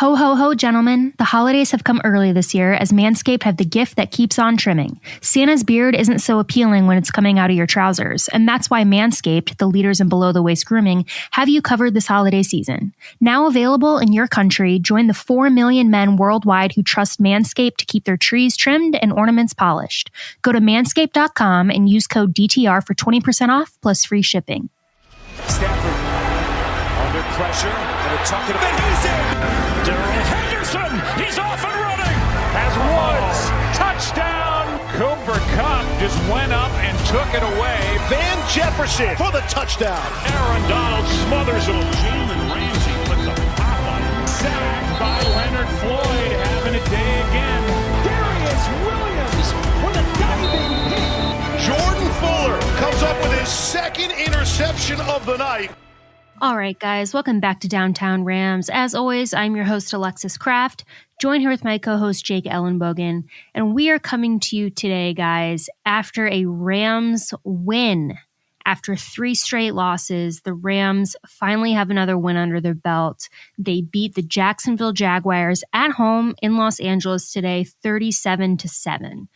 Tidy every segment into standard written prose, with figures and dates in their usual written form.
Ho, ho, ho, gentlemen. The holidays have come early this year as Manscaped have the gift that keeps on trimming. Santa's beard isn't so appealing when it's coming out of your trousers, and that's why Manscaped, the leaders in below-the-waist grooming, have you covered this holiday season. Now available in your country, join the 4 million men worldwide who trust Manscaped to keep their trees trimmed and ornaments polished. Go to manscaped.com and use code DTR for 20% off plus free shipping. Stafford under pressure, and a tuck it, and he's in! Darrell Henderson, he's off and running! As Woods, touchdown! Cooper Kupp just went up and took it away. Van Jefferson for the touchdown. Aaron Donald smothers him. Jalen Ramsey put the pop on him. Sacked by Leonard Floyd, having a day again. Darius Williams with a diving hit. Jordan Fuller comes up with his second interception of the night. All right, guys, welcome back to Downtown Rams. As always, I'm your host, Alexis Kraft, joined here with my co-host, Jake Ellenbogen, and we are coming to you today, guys, after a Rams win. After 3 straight losses, the Rams finally have another win under their belt. They beat the Jacksonville Jaguars at home in Los Angeles today, 37-7.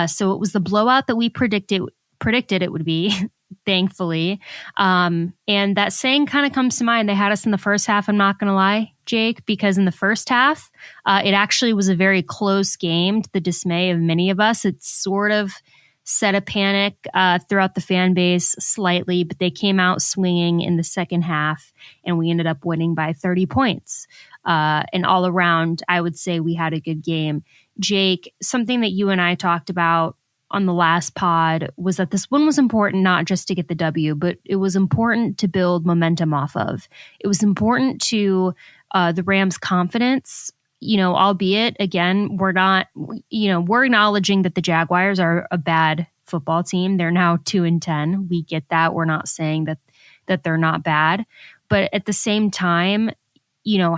So it was the blowout that we predicted it would be. Thankfully. And that saying kind of comes to mind. They had us in the first half, I'm not going to lie, Jake, because in the first half, it actually was a very close game to the dismay of many of us. It sort of set a panic throughout the fan base slightly, but they came out swinging in the second half, and we ended up winning by 30 points. And all around, I would say we had a good game. Jake, something that you and I talked about on the last pod was that this one was important not just to get the W, but it was important to build momentum off of. It was important to the Rams' confidence, albeit, again, we're acknowledging that the Jaguars are a bad football team. They're now 2-10. We get that. We're not saying that they're not bad. But at the same time,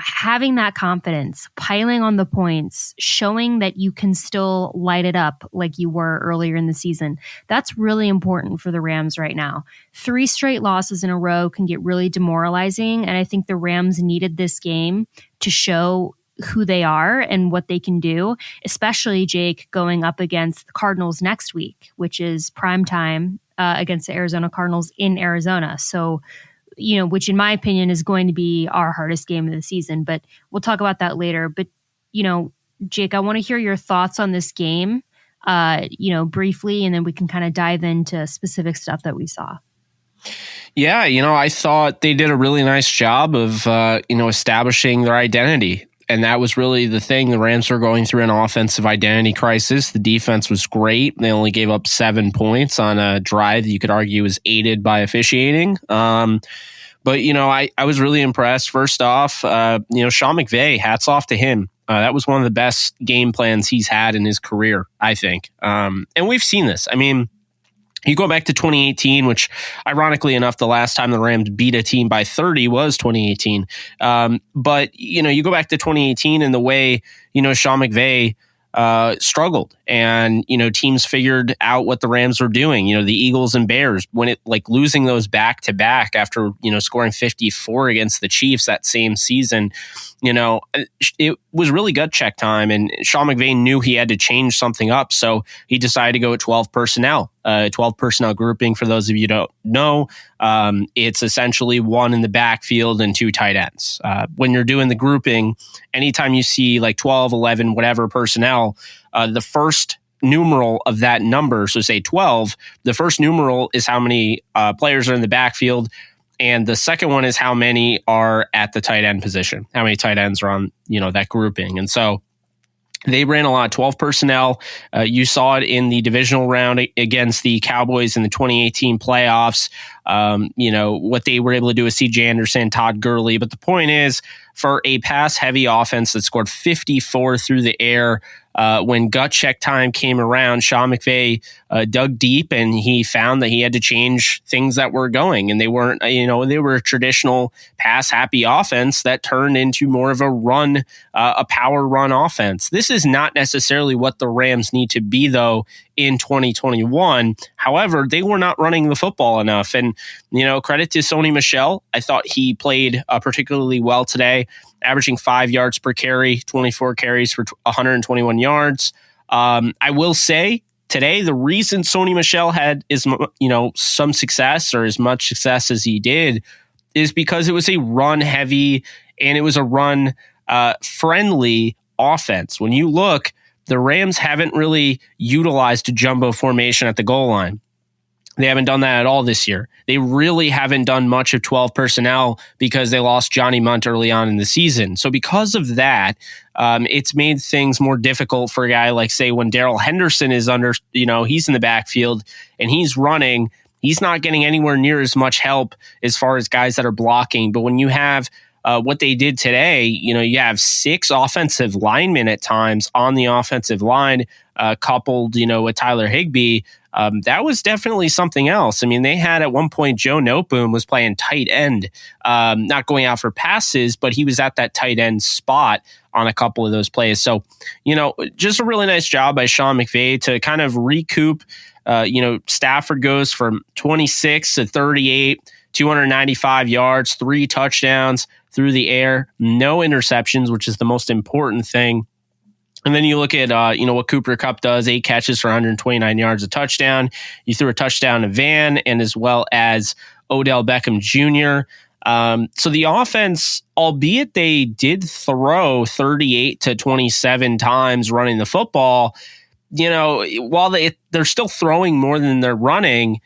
having that confidence, piling on the points, showing that you can still light it up like you were earlier in the season, that's really important for the Rams right now. 3 straight losses in a row can get really demoralizing, and I think the Rams needed this game to show who they are and what they can do, especially, Jake, going up against the Cardinals next week, which is prime time against the Arizona Cardinals in Arizona. So, which in my opinion is going to be our hardest game of the season, but we'll talk about that later. But, Jake, I want to hear your thoughts on this game, briefly, and then we can kind of dive into specific stuff that we saw. Yeah, I thought they did a really nice job of, establishing their identity. And that was really the thing. The Rams were going through an offensive identity crisis. The defense was great. They only gave up 7 points on a drive that you could argue was aided by officiating. But, I was really impressed. First off, Sean McVay, hats off to him. That was one of the best game plans he's had in his career, I think. And we've seen this. I mean, you go back to 2018, which ironically enough, the last time the Rams beat a team by 30 was 2018. But, you go back to 2018 and the way, Sean McVay struggled and, teams figured out what the Rams were doing. The Eagles and Bears, when it losing those back to back after, scoring 54 against the Chiefs that same season, it was really gut check time, and Sean McVay knew he had to change something up. So he decided to go at 12 personnel. 12 personnel grouping, for those of you who don't know, it's essentially 1 in the backfield and 2 tight ends. When you're doing the grouping, anytime you see 12, 11, whatever personnel, the first numeral of that number, so say 12, the first numeral is how many players are in the backfield, and the second one is how many are at the tight end position, how many tight ends are on that grouping. And so they ran a lot of 12 personnel. You saw it in the divisional round against the Cowboys in the 2018 playoffs. What they were able to do with C.J. Anderson, Todd Gurley. But the point is, for a pass-heavy offense that scored 54 through the air, when gut check time came around, Sean McVay dug deep and he found that he had to change things that were going. And they weren't, they were a traditional pass-happy offense that turned into more of a run, a power run offense. This is not necessarily what the Rams need to be, though, in 2021. However, they were not running the football enough. And, credit to Sony Michel. I thought he played particularly well today. averaging 5 yards per carry, 24 carries for 121 yards. I will say today, the reason Sony Michel had some success or as much success as he did is because it was a run heavy and it was a run friendly offense. When you look, the Rams haven't really utilized a jumbo formation at the goal line. They haven't done that at all this year. They really haven't done much of 12 personnel because they lost Johnny Munt early on in the season. So because of that, it's made things more difficult for a guy like, say, when Darrell Henderson is he's in the backfield and he's running, he's not getting anywhere near as much help as far as guys that are blocking. But when you have what they did today, you have 6 offensive linemen at times on the offensive line, coupled, with Tyler Higbee. That was definitely something else. I mean, they had at one point, Joe Noteboom was playing tight end, not going out for passes, but he was at that tight end spot on a couple of those plays. So, just a really nice job by Sean McVay to kind of recoup. Stafford goes from 26 to 38, 295 yards, 3 touchdowns through the air, no interceptions, which is the most important thing. And then you look at, what Cooper Kupp does, 8 catches for 129 yards, a touchdown. You threw a touchdown to Van and as well as Odell Beckham Jr. So the offense, albeit they did throw 38 to 27 times running the football, while they're still throwing more than they're running,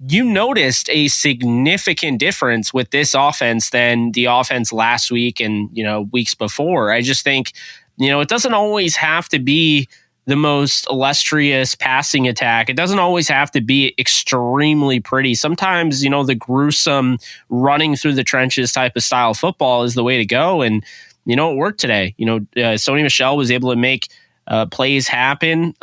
you noticed a significant difference with this offense than the offense last week and, weeks before. I just think, it doesn't always have to be the most illustrious passing attack. It doesn't always have to be extremely pretty. Sometimes, the gruesome running through the trenches type of style football is the way to go. And, it worked today. Sony Michel was able to make plays happen,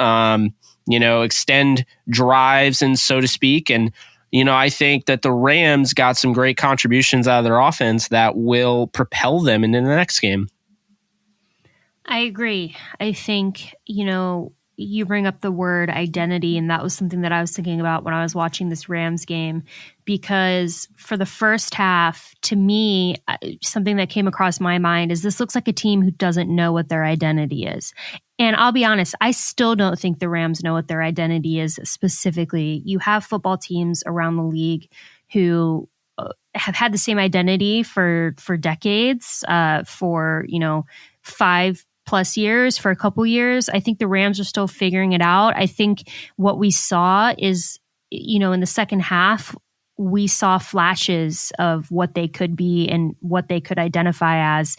extend drives and so to speak. And, I think that the Rams got some great contributions out of their offense that will propel them into the next game. I agree. I think, you bring up the word identity, and that was something that I was thinking about when I was watching this Rams game, because for the first half, to me, something that came across my mind is this looks like a team who doesn't know what their identity is. And I'll be honest, I still don't think the Rams know what their identity is specifically. You have football teams around the league who have had the same identity for decades, for 5+ years, for a couple years. I think the Rams are still figuring it out. I think what we saw is, in the second half, we saw flashes of what they could be and what they could identify as.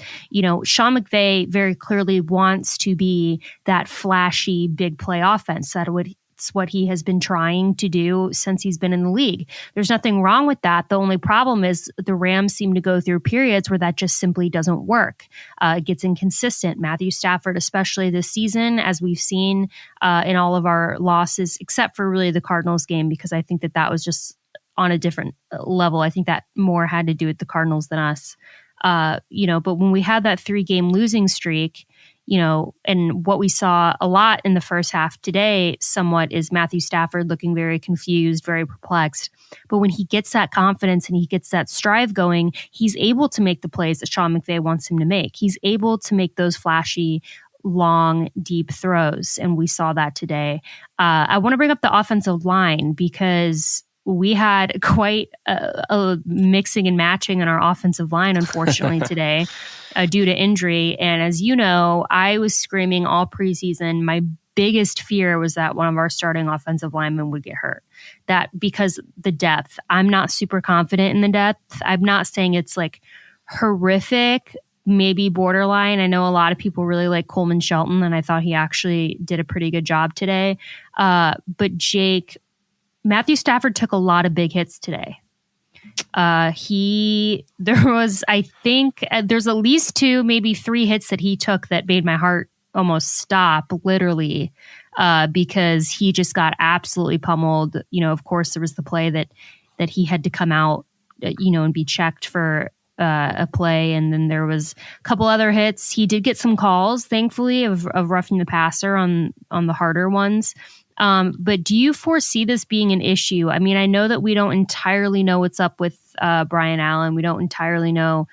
Sean McVay very clearly wants to be that flashy big play offense. It's what he has been trying to do since he's been in the league. There's nothing wrong with that. The only problem is the Rams seem to go through periods where that just simply doesn't work. It gets inconsistent. Matthew Stafford, especially this season, as we've seen in all of our losses, except for really the Cardinals game, because I think that was just on a different level. I think that more had to do with the Cardinals than us. But when we had that 3-game losing streak, and what we saw a lot in the first half today somewhat is Matthew Stafford looking very confused, very perplexed. But when he gets that confidence and he gets that strive going, he's able to make the plays that Sean McVay wants him to make. He's able to make those flashy, long, deep throws. And we saw that today. I want to bring up the offensive line because we had quite a mixing and matching in our offensive line, unfortunately, today due to injury. And as you know, I was screaming all preseason. My biggest fear was that one of our starting offensive linemen would get hurt. That because the depth, I'm not super confident in the depth. I'm not saying it's like horrific, maybe borderline. I know a lot of people really like Coleman Shelton, and I thought he actually did a pretty good job today. But Jake, Matthew Stafford took a lot of big hits today. There's at least 2, maybe 3 hits that he took that made my heart almost stop, literally, because he just got absolutely pummeled. Of course, there was the play that he had to come out, and be checked for a play. And then there was a couple other hits. He did get some calls, thankfully, of roughing the passer on the harder ones. But do you foresee this being an issue? I mean, I know that we don't entirely know what's up with Brian Allen. We don't entirely know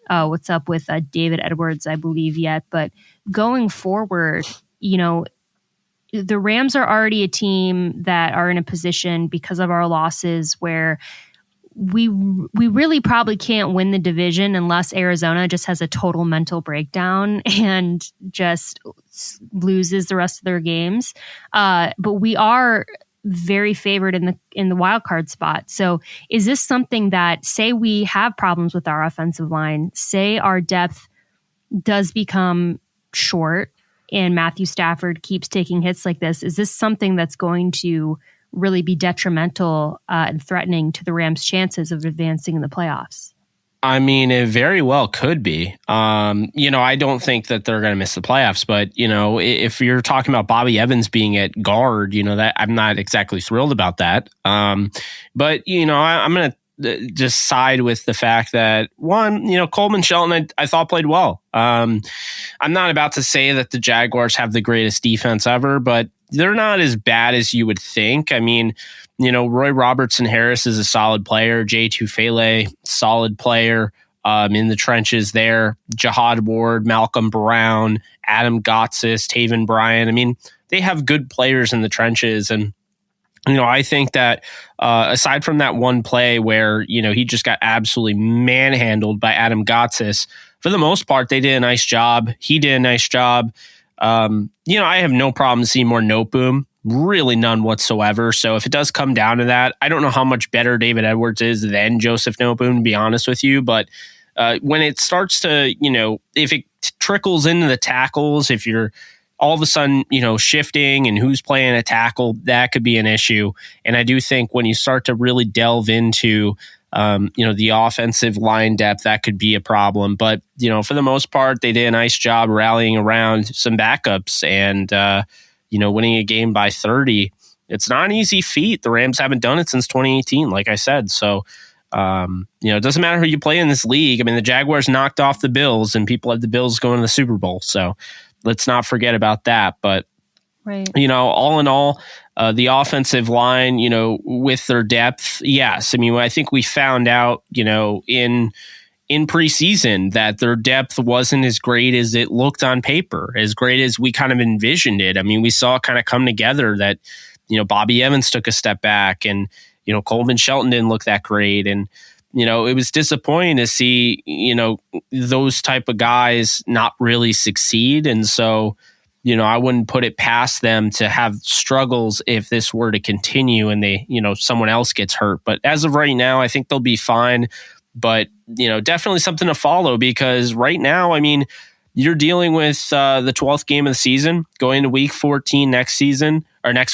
what's up with David Edwards, I believe, yet. But going forward, the Rams are already a team that are in a position because of our losses where we really probably can't win the division unless Arizona just has a total mental breakdown and just loses the rest of their games. But we are very favored in the wild card spot. So is this something that, say we have problems with our offensive line, say our depth does become short and Matthew Stafford keeps taking hits like this, is this something that's going to really be detrimental and threatening to the Rams' chances of advancing in the playoffs? I mean, it very well could be. I don't think that they're going to miss the playoffs, but if you're talking about Bobby Evans being at guard, that I'm not exactly thrilled about that. But I'm going to just side with the fact that Coleman Shelton, I thought played well. I'm not about to say that the Jaguars have the greatest defense ever, but they're not as bad as you would think. I mean, Roy Robertson Harris is a solid player. Jay Tufele, solid player in the trenches there. Jihad Ward, Malcolm Brown, Adam Gotsis, Taven Bryan. I mean, they have good players in the trenches. And, I think that aside from that one play where, he just got absolutely manhandled by Adam Gotsis, for the most part, they did a nice job. He did a nice job. I have no problem seeing more note boom, really none whatsoever. So if it does come down to that, I don't know how much better David Edwards is than Joseph Noteboom, to be honest with you. But when it starts to, if it trickles into the tackles, if you're all of a sudden, shifting and who's playing a tackle, that could be an issue. And I do think when you start to really delve into the offensive line depth, that could be a problem. But, for the most part, they did a nice job rallying around some backups and, winning a game by 30. It's not an easy feat. The Rams haven't done it since 2018, like I said. So, it doesn't matter who you play in this league. I mean, the Jaguars knocked off the Bills and people had the Bills going to the Super Bowl. So let's not forget about that. But, right. All in all, the offensive line, with their depth, yes. I mean, I think we found out, in preseason that their depth wasn't as great as it looked on paper, as great as we kind of envisioned it. I mean, we saw it kind of come together that, Bobby Evans took a step back and, Coleman Shelton didn't look that great. And, it was disappointing to see, those type of guys not really succeed. And so, I wouldn't put it past them to have struggles if this were to continue and they, someone else gets hurt. But as of right now, I think they'll be fine. But, definitely something to follow because right now, I mean, you're dealing with the 12th game of the season going to week 14 next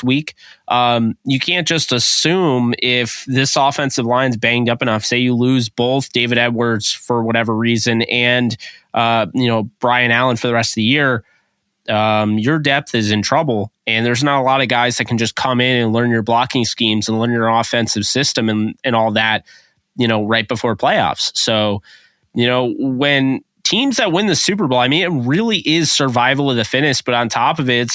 week. You can't just assume if this offensive line's banged up enough, say you lose both David Edwards for whatever reason and, Brian Allen for the rest of the year, your depth is in trouble. And there's not a lot of guys that can just come in and learn your blocking schemes and learn your offensive system and all that, right before playoffs. So, when teams that win the Super Bowl, I mean, it really is survival of the fittest, but on top of it,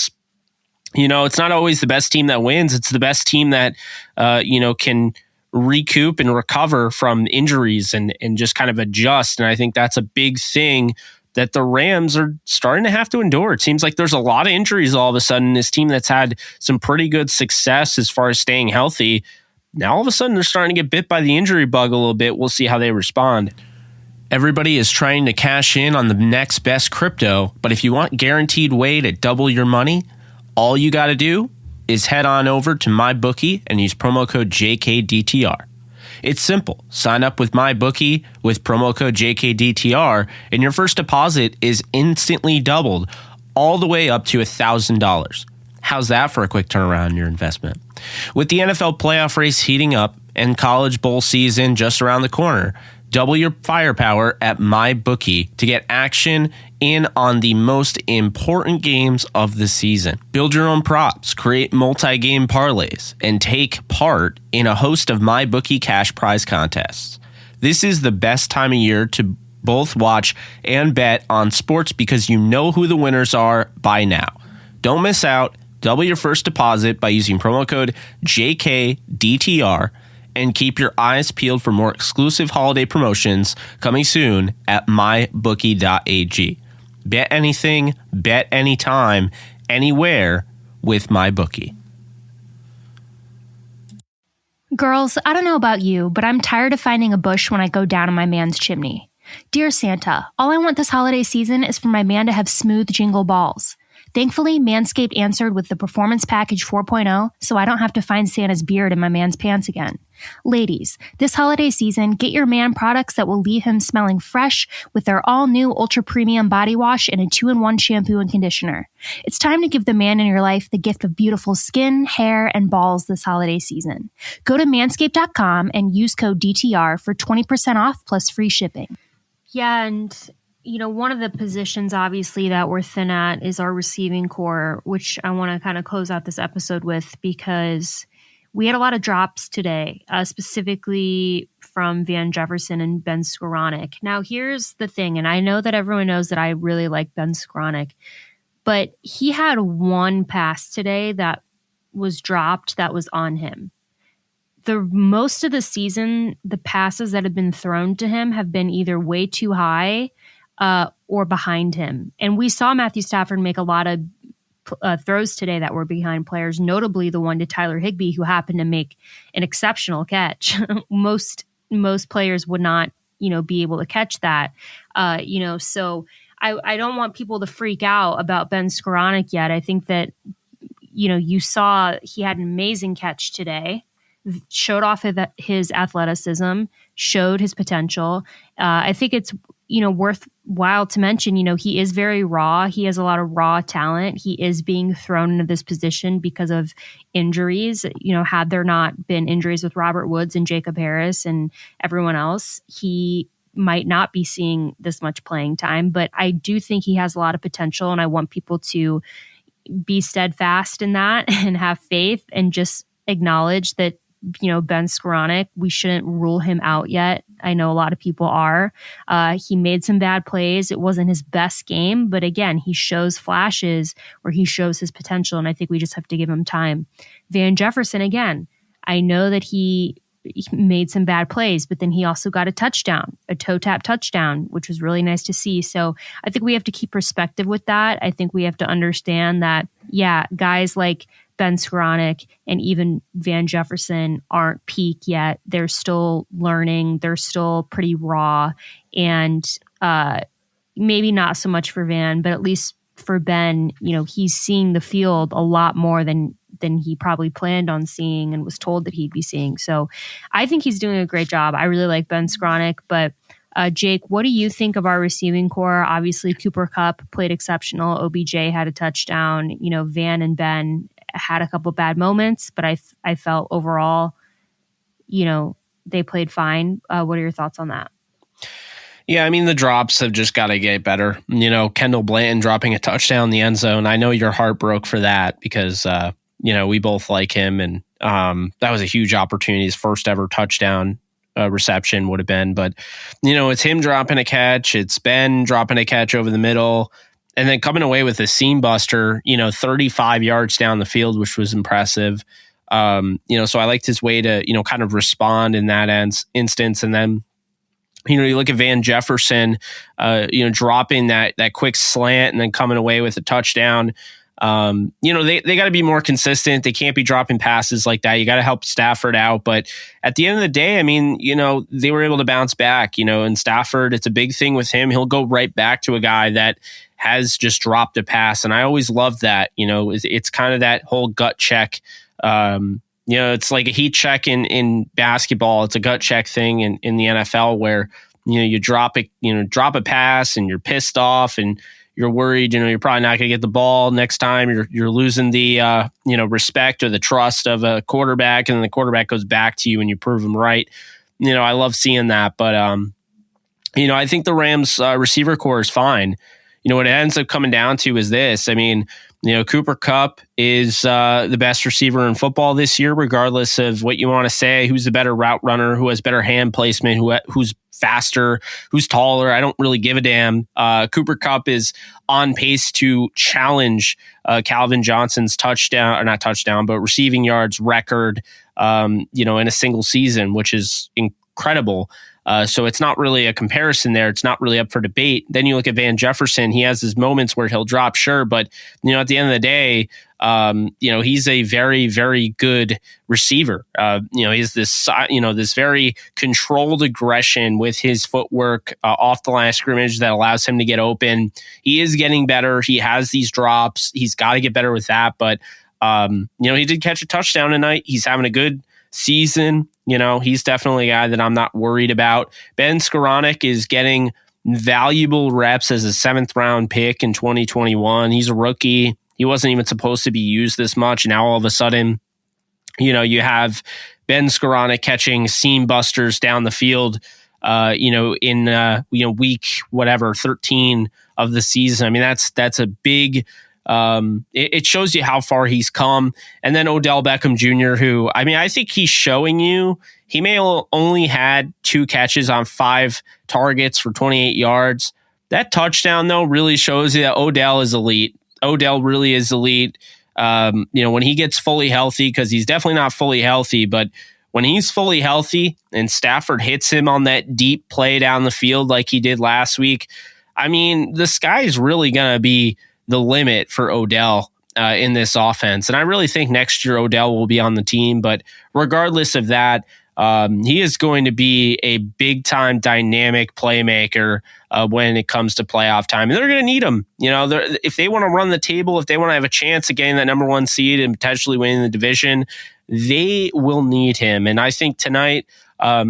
it's not always the best team that wins. It's the best team that, can recoup and recover from injuries and just kind of adjust. And I think that's a big thing that the Rams are starting to have to endure. It seems like there's a lot of injuries all of a sudden. This team that's had some pretty good success as far as staying healthy, now all of a sudden they're starting to get bit by the injury bug a little bit. We'll see how they respond. Everybody is trying to cash in on the next best crypto, but if you want guaranteed way to double your money, all you got to do is head on over to MyBookie and use promo code JKDTR. It's simple. Sign up with MyBookie with promo code JKDTR, and your first deposit is instantly doubled all the way up to $1,000. How's that for a quick turnaround in your investment? With the NFL playoff race heating up and college bowl season just around the corner, double your firepower at MyBookie to get action in on the most important games of the season. Build your own props, create multi-game parlays, and take part in a host of MyBookie cash prize contests. This is the best time of year to both watch and bet on sports because you know who the winners are by now. Don't miss out. Double your first deposit by using promo code JKDTR And keep your eyes peeled for more exclusive holiday promotions coming soon at mybookie.ag. Bet anything, bet anytime, anywhere with MyBookie. Girls, I don't know about you, but I'm tired of finding a bush when I go down in my man's chimney. Dear Santa, all I want this holiday season is for my man to have smooth jingle balls. Thankfully, Manscaped answered with the Performance Package 4.0, so I don't have to find Santa's beard in my man's pants again. Ladies, this holiday season, get your man products that will leave him smelling fresh with their all-new ultra-premium body wash and a 2-in-1 shampoo and conditioner. It's time to give the man in your life the gift of beautiful skin, hair, and balls this holiday season. Go to manscaped.com and use code DTR for 20% off plus free shipping. Yeah, and one of the positions, obviously, that we're thin at is our receiving core, which I want to kind of close out this episode with because we had a lot of drops today, specifically from Van Jefferson and Ben Skoranek. Now, here's the thing, and I know that everyone knows that I really like Ben Skoranek, but he had one pass today that was dropped that was on him. The most of the season, the passes that have been thrown to him have been either way too high or behind him. And we saw Matthew Stafford make a lot of throws today that were behind players, notably the one to Tyler Higbee, who happened to make an exceptional catch. Most players would not, be able to catch that. So I don't want people to freak out about Ben Skoranek yet. I think that, you saw he had an amazing catch today, showed off his athleticism, showed his potential. I think it's, worthwhile to mention, he is very raw. He has a lot of raw talent. He is being thrown into this position because of injuries. Had there not been injuries with Robert Woods and Jacob Harris and everyone else, he might not be seeing this much playing time. But I do think he has a lot of potential, and I want people to be steadfast in that and have faith and just acknowledge that, Ben Skoranek, we shouldn't rule him out yet. I know a lot of people are. He made some bad plays. It wasn't his best game, but again, he shows flashes where he shows his potential, and I think we just have to give him time. Van Jefferson, again, I know that he made some bad plays, but then he also got a touchdown, a toe tap touchdown, which was really nice to see. So I think we have to keep perspective with that. I think we have to understand that, guys like Ben Skoranek and even Van Jefferson aren't peak yet. They're still learning. They're still pretty raw. And maybe not so much for Van, but at least for Ben, he's seeing the field a lot more than he probably planned on seeing and was told that he'd be seeing. So I think he's doing a great job. I really like Ben Skoranek, but Jake, what do you think of our receiving core? Obviously, Cooper Kupp played exceptional. OBJ had a touchdown. Van and Ben had a couple bad moments, but I felt overall, they played fine. What are your thoughts on that? Yeah, I mean, the drops have just got to get better. Kendall Blanton dropping a touchdown in the end zone. I know your heart broke for that because, we both like him. And that was a huge opportunity. His first ever touchdown reception would have been. But, it's him dropping a catch. It's Ben dropping a catch over the middle. And then coming away with a seam buster, 35 yards down the field, which was impressive. So I liked his way to, kind of respond in that instance. And then, you look at Van Jefferson, dropping that quick slant and then coming away with a touchdown. They got to be more consistent. They can't be dropping passes like that. You got to help Stafford out. But at the end of the day, I mean, they were able to bounce back, and Stafford, it's a big thing with him. He'll go right back to a guy that has just dropped a pass. And I always loved that, it's kind of that whole gut check. It's like a heat check in basketball. It's a gut check thing in the NFL where, you drop a pass and you're pissed off and you're worried, you're probably not going to get the ball next time. You're losing the, respect or the trust of a quarterback, and then the quarterback goes back to you and you prove him right. I love seeing that, but, I think the Rams receiver core is fine. What it ends up coming down to is this. I mean, Cooper Kupp is the best receiver in football this year, regardless of what you want to say. Who's the better route runner? Who has better hand placement? Who's faster? Who's taller? I don't really give a damn. Cooper Kupp is on pace to challenge Calvin Johnson's receiving yards record in a single season, which is incredible. So it's not really a comparison there. It's not really up for debate. Then you look at Van Jefferson. He has his moments where he'll drop, sure. But, at the end of the day, he's a very, very good receiver. He's this very controlled aggression with his footwork off the line of scrimmage that allows him to get open. He is getting better. He has these drops. He's got to get better with that. But, he did catch a touchdown tonight. He's having a good season. He's definitely a guy that I'm not worried about. Ben Skoranek is getting valuable reps as a 7th round pick in 2021. He's a rookie. He wasn't even supposed to be used this much. Now all of a sudden, you have Ben Skoranek catching seam busters down the field, in week 13 of the season. I mean, that's a big. It shows you how far he's come. And then Odell Beckham Jr., who, I think he's showing you, he may have only had 2 catches on 5 targets for 28 yards. That touchdown, though, really shows you that Odell is elite. Odell really is elite. When he gets fully healthy, because he's definitely not fully healthy, but when he's fully healthy and Stafford hits him on that deep play down the field like he did last week, the sky is really going to be the limit for Odell in this offense. And I really think next year Odell will be on the team. But regardless of that, he is going to be a big-time dynamic playmaker when it comes to playoff time. And they're going to need him. If they want to run the table, if they want to have a chance of getting that number 1 seed and potentially winning the division, they will need him. And I think tonight,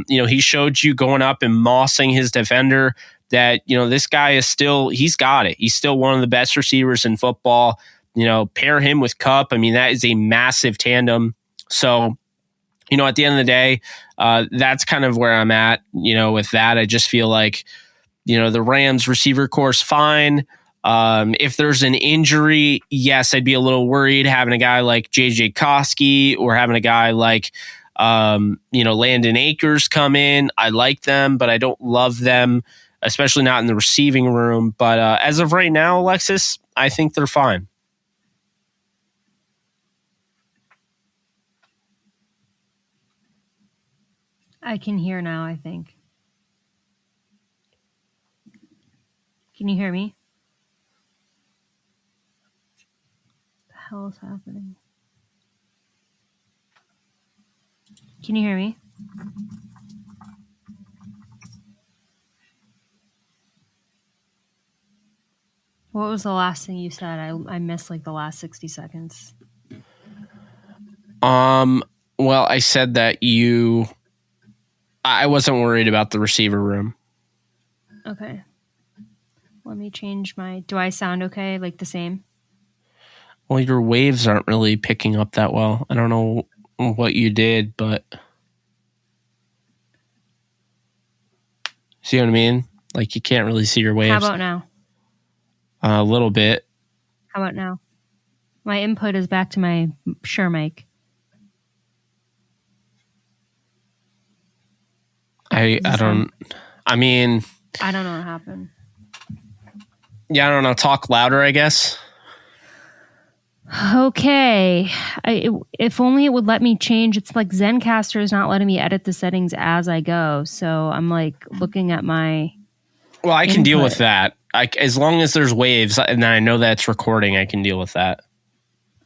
he showed you going up and mossing his defender that, this guy is still, he's got it. He's still one of the best receivers in football. Pair him with Kupp. That is a massive tandem. So, at the end of the day, that's kind of where I'm at, with that. I just feel like, the Rams receiver core's fine. If there's an injury, yes, I'd be a little worried having a guy like JJ Koski or having a guy like, Landon Akers come in. I like them, but I don't love them, especially not in the receiving room. But as of right now, Alexis, I think they're fine. I can hear now, I think. Can you hear me? What the hell is happening? Can you hear me? What was the last thing you said? I missed the last 60 seconds. Well, I said that I wasn't worried about the receiver room. Okay. Let me change do I sound okay? The same? Well, your waves aren't really picking up that well. I don't know what you did, but see what I mean? You can't really see your waves. How about now? A little bit. How about now? My input is back to my Shure mic. I don't know what happened. Yeah, I don't know. Talk louder, I guess. Okay. If only it would let me change. It's like Zencaster is not letting me edit the settings as I go. So I'm looking at my Well, I can deal with that. As long as there's waves and I know that's recording, I can deal with that.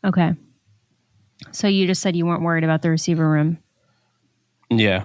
Okay. So you just said you weren't worried about the receiver room. Yeah.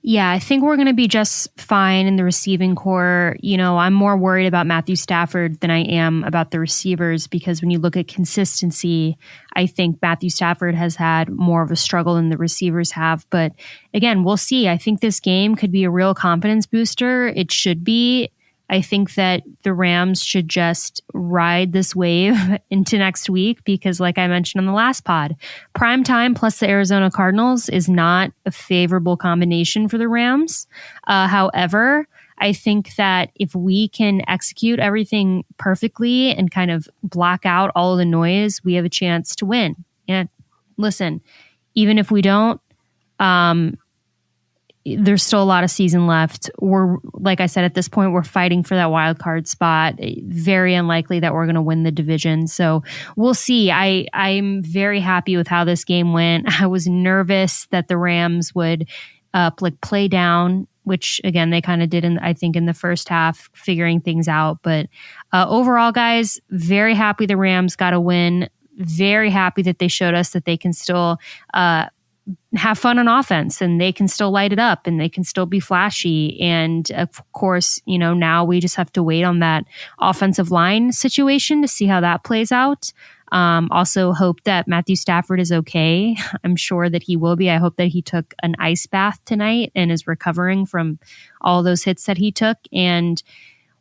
Yeah, I think we're going to be just fine in the receiving core. I'm more worried about Matthew Stafford than I am about the receivers because when you look at consistency, I think Matthew Stafford has had more of a struggle than the receivers have. But again, we'll see. I think this game could be a real confidence booster. It should be. I think that the Rams should just ride this wave into next week because, like I mentioned on the last pod, prime time plus the Arizona Cardinals is not a favorable combination for the Rams. However, I think that if we can execute everything perfectly and kind of block out all of the noise, we have a chance to win. And listen, even if we don't, there's still a lot of season left. We're, like I said, at this point, we're fighting for that wild card spot. Very unlikely that we're going to win the division. So we'll see. I'm very happy with how this game went. I was nervous that the Rams would play down, which again, they kind of did I think in the first half, figuring things out. But overall, guys, very happy the Rams got a win. Very happy that they showed us that they can still have fun on offense, and they can still light it up, and they can still be flashy. And of course, now we just have to wait on that offensive line situation to see how that plays out. Also hope that Matthew Stafford is okay. I'm sure that he will be. I hope that he took an ice bath tonight and is recovering from all those hits that he took, and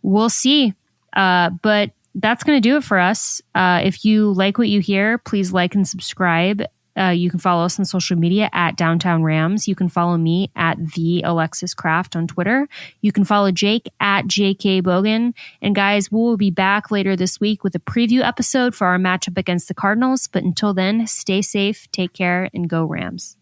we'll see. But that's going to do it for us. If you like what you hear, please like and subscribe. You can follow us on social media at Downtown Rams. You can follow me at the Alexis Craft on Twitter. You can follow Jake at JK Bogan. And guys, we'll be back later this week with a preview episode for our matchup against the Cardinals. But until then, stay safe, take care, and go Rams.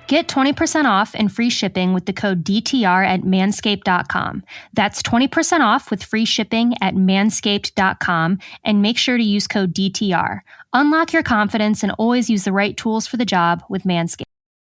Get 20% off and free shipping with the code DTR at manscaped.com. That's 20% off with free shipping at manscaped.com, and make sure to use code DTR. Unlock your confidence and always use the right tools for the job with Manscaped.